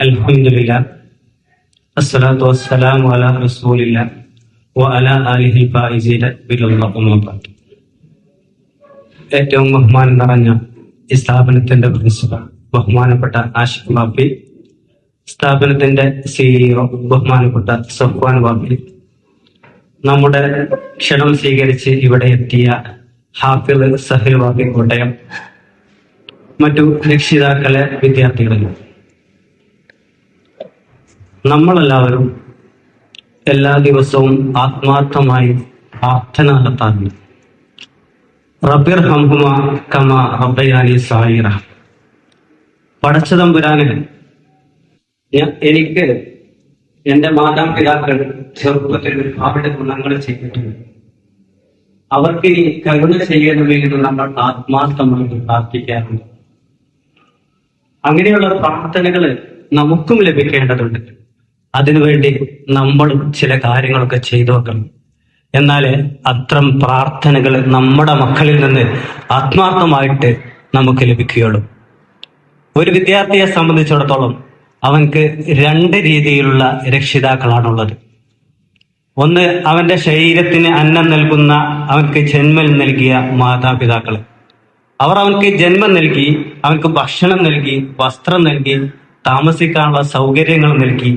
അൽഹംദുലില്ലാ അസ്സലാത്തു വസ്സലാമു അലാ റസൂലില്ലാ വഅലാ ആലിഹി ഫായിസീന ബിറളില്ലാഹി. ഏറ്റവും ബഹുമാനം നിറഞ്ഞ ഈ സ്ഥാപനത്തിന്റെ പ്രിൻസിപ്പൽ ബഹുമാനപ്പെട്ട ആഷിഖ് വാപ്പി, സ്ഥാപനത്തിന്റെ CEO ബഹുമാനപ്പെട്ട സഫ്വാൻ വാപ്പി, നമ്മുടെ ക്ഷണം സ്വീകരിച്ച് ഇവിടെ എത്തിയ ഹാഫിള് സഹിൽ വാപ്പി കോട്ടയം, മറ്റു രക്ഷിതാക്കളെ, വിദ്യാർത്ഥികളെ, നമ്മളെല്ലാവരും എല്ലാ ദിവസവും ആത്മാർത്ഥമായി പ്രാർത്ഥന നടത്താറുണ്ട്. റബ്ബിർഹംഹുമാ കമാ റബ്ബയാനി സഗീറ. പടച്ചതമ്പുരാനെ, എനിക്ക് എന്റെ മാതാപിതാക്കൾ ചെറുപ്പത്തിൽ അവരുടെ ഗുണങ്ങൾ ചെയ്തിട്ടുണ്ട്, അവർക്ക് ഇനി കരുണ ചെയ്യണമെന്ന് നമ്മൾ ആത്മാർത്ഥമായിട്ട് പ്രാർത്ഥിക്കാറുണ്ട്. അങ്ങനെയുള്ള പ്രാർത്ഥനകൾ നമുക്കും ലഭിക്കേണ്ടതുണ്ട്. അതിനുവേണ്ടി നമ്മളും ചില കാര്യങ്ങളൊക്കെ ചെയ്തു വെക്കണം. എന്നാലേ അത്തരം പ്രാർത്ഥനകൾ നമ്മുടെ മക്കളിൽ നിന്ന് ആത്മാർത്ഥമായിട്ട് നമുക്ക് ലഭിക്കുകയുള്ളൂ. ഒരു വിദ്യാർത്ഥിയെ സംബന്ധിച്ചിടത്തോളം അവൻക്ക് രണ്ട് രീതിയിലുള്ള രക്ഷിതാക്കളാണുള്ളത്. ഒന്ന്, അവന്റെ ശരീരത്തിന് അന്നം നൽകുന്ന, അവൻക്ക് ജന്മം നൽകിയ മാതാപിതാക്കൾ. അവർ അവൻക്ക് ജന്മം നൽകി, അവൻക്ക് ഭക്ഷണം നൽകി, വസ്ത്രം നൽകി, താമസിക്കാനുള്ള സൗകര്യങ്ങൾ നൽകി,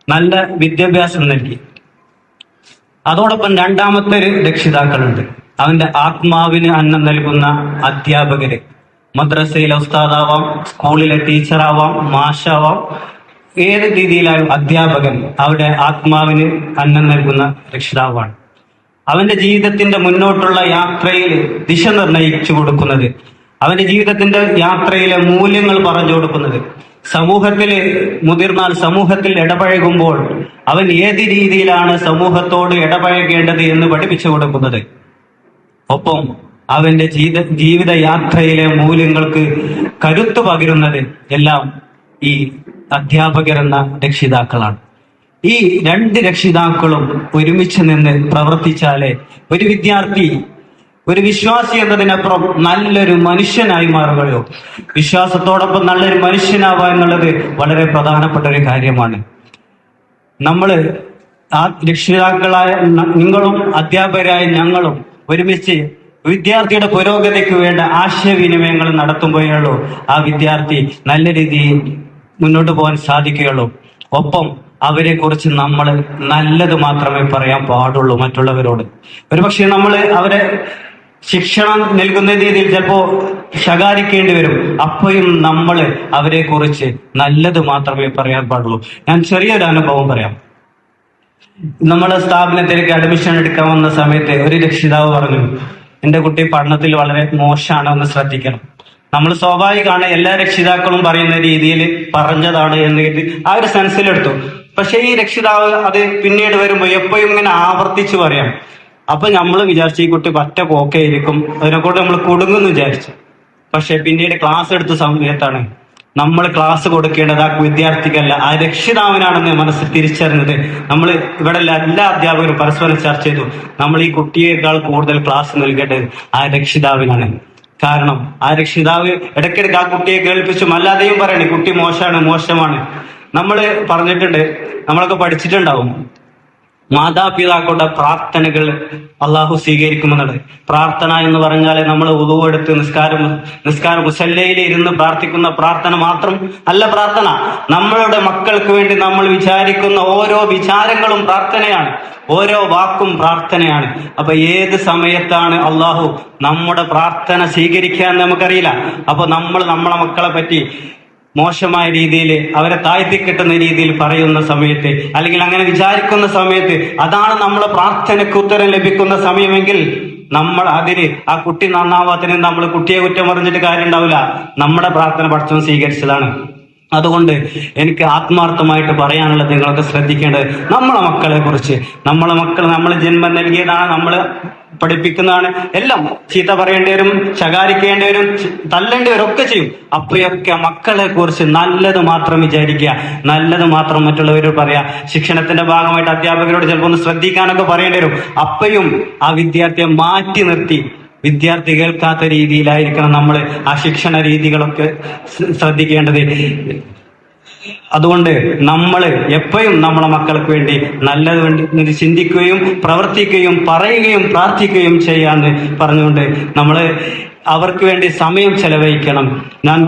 നല്ല വിദ്യാഭ്യാസം നൽകി. അതോടൊപ്പം രണ്ടാമത്തെ ഒരു രക്ഷിതാക്കളുണ്ട്, അവന്റെ ആത്മാവിന് അന്നം നൽകുന്ന അധ്യാപകര്. മദ്രസയിലെ ഉസ്താദാവാം, സ്കൂളിലെ ടീച്ചറാവാം, മാഷാവാം, ഏത് രീതിയിലായും അധ്യാപകൻ അവിടെ ആത്മാവിന് അന്നം നൽകുന്ന രക്ഷിതാവാണ്. അവന്റെ ജീവിതത്തിന്റെ മുന്നോട്ടുള്ള യാത്രയിൽ ദിശ നിർണയിച്ചു കൊടുക്കുന്നത്, അവന്റെ ജീവിതത്തിന്റെ യാത്രയിലെ മൂല്യങ്ങൾ പറഞ്ഞു കൊടുക്കുന്നത്, സമൂഹത്തിൽ മുതിർന്നാൽ സമൂഹത്തിൽ ഇടപഴകുമ്പോൾ അവൻ ഏത് രീതിയിലാണ് സമൂഹത്തോട് ഇടപഴകേണ്ടത് എന്ന് പഠിപ്പിച്ചു കൊടുക്കുന്നത്. ഒപ്പം അവന്റെ ജീവിത യാത്രയിലെ മൂല്യങ്ങൾക്ക് കരുത്തു പകരുന്നത് എല്ലാം ഈ അധ്യാപകരെന്ന രക്ഷിതാക്കളാണ്. ഈ രണ്ട് രക്ഷിതാക്കളും ഒരുമിച്ച് നിന്ന് പ്രവർത്തിച്ചാലേ ഒരു വിദ്യാർത്ഥി, ഒരു വിശ്വാസി എന്നതിനപ്പുറം നല്ലൊരു മനുഷ്യനായി മാറുകയോ, വിശ്വാസത്തോടൊപ്പം നല്ലൊരു മനുഷ്യനാവുക എന്നുള്ളത് വളരെ പ്രധാനപ്പെട്ട ഒരു കാര്യമാണ്. നമ്മൾ ആ രക്ഷിതാക്കളായ നിങ്ങളും അധ്യാപകരായ ഞങ്ങളും ഒരുമിച്ച് വിദ്യാർത്ഥിയുടെ പുരോഗതിക്ക് വേണ്ട ആശയവിനിമയങ്ങൾ നടത്തുമ്പോഴുള്ളൂ ആ വിദ്യാർത്ഥി നല്ല രീതിയിൽ മുന്നോട്ട് പോകാൻ സാധിക്കുകയുള്ളൂ. ഒപ്പം അവരെ കുറിച്ച് നമ്മൾ നല്ലത് മാത്രമേ പറയാൻ പാടുള്ളൂ മറ്റുള്ളവരോട്. ഒരുപക്ഷെ നമ്മൾ അവരെ ശിക്ഷണം നൽകുന്ന രീതിയിൽ ചിലപ്പോ ശകാരിക്കേണ്ടി വരും. അപ്പോഴും നമ്മൾ അവരെ കുറിച്ച് നല്ലത് മാത്രമേ പറയാൻ പാടുള്ളൂ. ഞാൻ ചെറിയൊരു അനുഭവം പറയാം. നമ്മളെ സ്ഥാപനത്തിലേക്ക് അഡ്മിഷൻ എടുക്കാൻ വന്ന സമയത്ത് ഒരു രക്ഷിതാവ് പറഞ്ഞു, എന്റെ കുട്ടി പഠനത്തിൽ വളരെ മോശമാണ്, ഒന്ന് ശ്രദ്ധിക്കണം. നമ്മൾ സ്വാഭാവികമാണ്, എല്ലാ രക്ഷിതാക്കളും പറയുന്ന രീതിയിൽ പറഞ്ഞതാണ് എന്ന് ആ ഒരു സെൻസിലെടുത്തു. പക്ഷെ ഈ രക്ഷിതാവ് അത് പിന്നീട് വരുമ്പോൾ എപ്പോഴും ഇങ്ങനെ ആവർത്തിച്ചു പറയാം. അപ്പൊ നമ്മൾ വിചാരിച്ചു ഈ കുട്ടി പറ്റ പോക്കെയിരിക്കും, അതിനെക്കൊണ്ട് നമ്മൾ കുടുങ്ങുന്നു വിചാരിച്ചു. പക്ഷെ പിന്നീട് ക്ലാസ് എടുത്ത സമയത്താണ് നമ്മൾ ക്ലാസ് കൊടുക്കേണ്ടത് ആ വിദ്യാർത്ഥിക്കല്ല, ആ രക്ഷിതാവിനാണെന്ന് മനസ്സിൽ തിരിച്ചറിഞ്ഞത്. നമ്മൾ ഇവിടെ എല്ലാ അധ്യാപകരും പരസ്പരം ചർച്ച ചെയ്തു, നമ്മൾ ഈ കുട്ടിയേക്കാൾ കൂടുതൽ ക്ലാസ് നൽകേണ്ടത് ആ രക്ഷിതാവിനാണ്. കാരണം ആ രക്ഷിതാവ് ഇടയ്ക്കിടയ്ക്ക് ആ കുട്ടിയെ കേൾപ്പിച്ചും അല്ലാതെയും പറയണേ കുട്ടി മോശമാണ്. നമ്മൾ പറഞ്ഞിട്ടുണ്ട്, നമ്മളൊക്കെ പഠിച്ചിട്ടുണ്ടാവും, മാതാപിതാക്കളുടെ പ്രാർത്ഥനകൾ അള്ളാഹു സ്വീകരിക്കുമെന്നുള്ളത്. പ്രാർത്ഥന എന്ന് പറഞ്ഞാൽ നമ്മൾ വുളൂ എടുത്ത് നിസ്കാരം മുസല്ലയിൽ ഇരുന്ന് പ്രാർത്ഥിക്കുന്ന പ്രാർത്ഥന മാത്രം അല്ല പ്രാർത്ഥന. നമ്മളുടെ മക്കൾക്ക് വേണ്ടി നമ്മൾ വിചാരിക്കുന്ന ഓരോ വിചാരങ്ങളും പ്രാർത്ഥനയാണ്, ഓരോ വാക്കും പ്രാർത്ഥനയാണ്. അപ്പൊ ഏത് സമയത്താണ് അള്ളാഹു നമ്മുടെ പ്രാർത്ഥന സ്വീകരിക്കുക എന്ന് നമുക്കറിയില്ല. അപ്പൊ നമ്മൾ നമ്മളെ മക്കളെ പറ്റി മോശമായ രീതിയിൽ, അവരെ താഴ്ത്തിക്കെട്ടുന്ന രീതിയിൽ പറയുന്ന സമയത്ത്, അല്ലെങ്കിൽ അങ്ങനെ വിചാരിക്കുന്ന സമയത്ത്, അതാണ് നമ്മളെ പ്രാർത്ഥനയ്ക്ക് ഉത്തരം ലഭിക്കുന്ന സമയമെങ്കിൽ നമ്മൾ അതിന് ആ കുട്ടി നന്നാവാത്തതിന് നമ്മൾ കുട്ടിയെ കുറ്റം പറഞ്ഞിട്ട് കാര്യം ഉണ്ടാവില്ല. നമ്മുടെ പ്രാർത്ഥന പടച്ചവൻ സ്വീകരിച്ചതാണ്. അതുകൊണ്ട് എനിക്ക് ആത്മാർത്ഥമായിട്ട് പറയാനുള്ളത്, നിങ്ങളൊക്കെ ശ്രദ്ധിക്കേണ്ടത് നമ്മളെ മക്കളെ കുറിച്ച്, നമ്മളെ മക്കൾ നമ്മൾ ജന്മം നൽകിയതാണ്, നമ്മൾ പഠിപ്പിക്കുന്നതാണ്. എല്ലാം ചീത്ത പറയേണ്ടി വരും, ശകാരിക്കേണ്ടി വരും, തല്ലേണ്ടി വരും, ഒക്കെ ചെയ്യും. അപ്പോഴൊക്കെ മക്കളെ കുറിച്ച് നല്ലത് മാത്രം വിചാരിക്കുക, നല്ലത് മാത്രം മറ്റുള്ളവരോട് പറയാ. ശിക്ഷണത്തിന്റെ ഭാഗമായിട്ട് അധ്യാപകരോട് ചിലപ്പോൾ ഒന്ന് ശ്രദ്ധിക്കാനൊക്കെ പറയേണ്ടി വരും. അപ്പോഴും ആ വിദ്യാർത്ഥിയെ മാറ്റി നിർത്തി വിദ്യാർത്ഥി കേൾക്കാത്ത രീതിയിലായിരിക്കണം നമ്മൾ ആ ശിക്ഷണ രീതികളൊക്കെ ശ്രദ്ധിക്കേണ്ടത്. അതുകൊണ്ട് നമ്മൾ എപ്പോഴും നമ്മളെ മക്കൾക്ക് വേണ്ടി നല്ലത് വേണ്ടി ചിന്തിക്കുകയും പ്രവർത്തിക്കുകയും പറയുകയും പ്രാർത്ഥിക്കുകയും ചെയ്യാന്ന് പറഞ്ഞുകൊണ്ട് നമ്മൾ അവർക്ക് വേണ്ടി സമയം ചെലവഴിക്കണം. ഞാൻ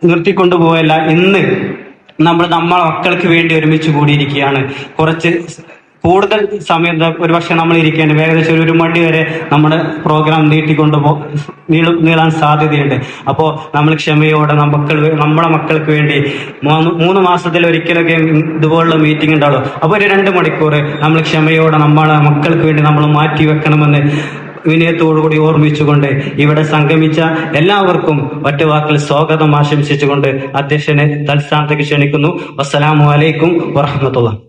നിർത്തിക്കൊണ്ടുപോയല്ല, ഇന്ന് നമ്മളെ മക്കൾക്ക് വേണ്ടി ഒരുമിച്ച് കൂടിയിരിക്കുകയാണ്. കുറച്ച് കൂടുതൽ സമയം ഒരുപക്ഷെ നമ്മൾ ഇരിക്കേണ്ടത് ഏകദേശം ഒരു മണി വരെ നമ്മുടെ പ്രോഗ്രാം നീളാൻ സാധ്യതയുണ്ട്. അപ്പോൾ നമ്മൾ ക്ഷമയോടെ നമ്മളെ മക്കൾക്ക് വേണ്ടി 3 മാസത്തിൽ ഒരിക്കലൊക്കെ ഇതുപോലുള്ള മീറ്റിംഗ് ഉണ്ടാവുള്ളൂ. അപ്പോൾ ഒരു 2 മണിക്കൂർ നമ്മൾ ക്ഷമയോടെ നമ്മളെ മക്കൾക്ക് വേണ്ടി നമ്മൾ മാറ്റി വെക്കണമെന്ന് വിനയത്തോടുകൂടി ഓർമ്മിച്ചുകൊണ്ട് ഇവിടെ സംഗമിച്ച എല്ലാവർക്കും ഒറ്റവാക്കിൽ സ്വാഗതം ആശംസിച്ചുകൊണ്ട് അധ്യക്ഷനെ തൽസ്ഥാനത്തേക്ക് ക്ഷണിക്കുന്നു. അസ്സലാമു അലൈക്കും വറഹ്മത്തുള്ളാഹി.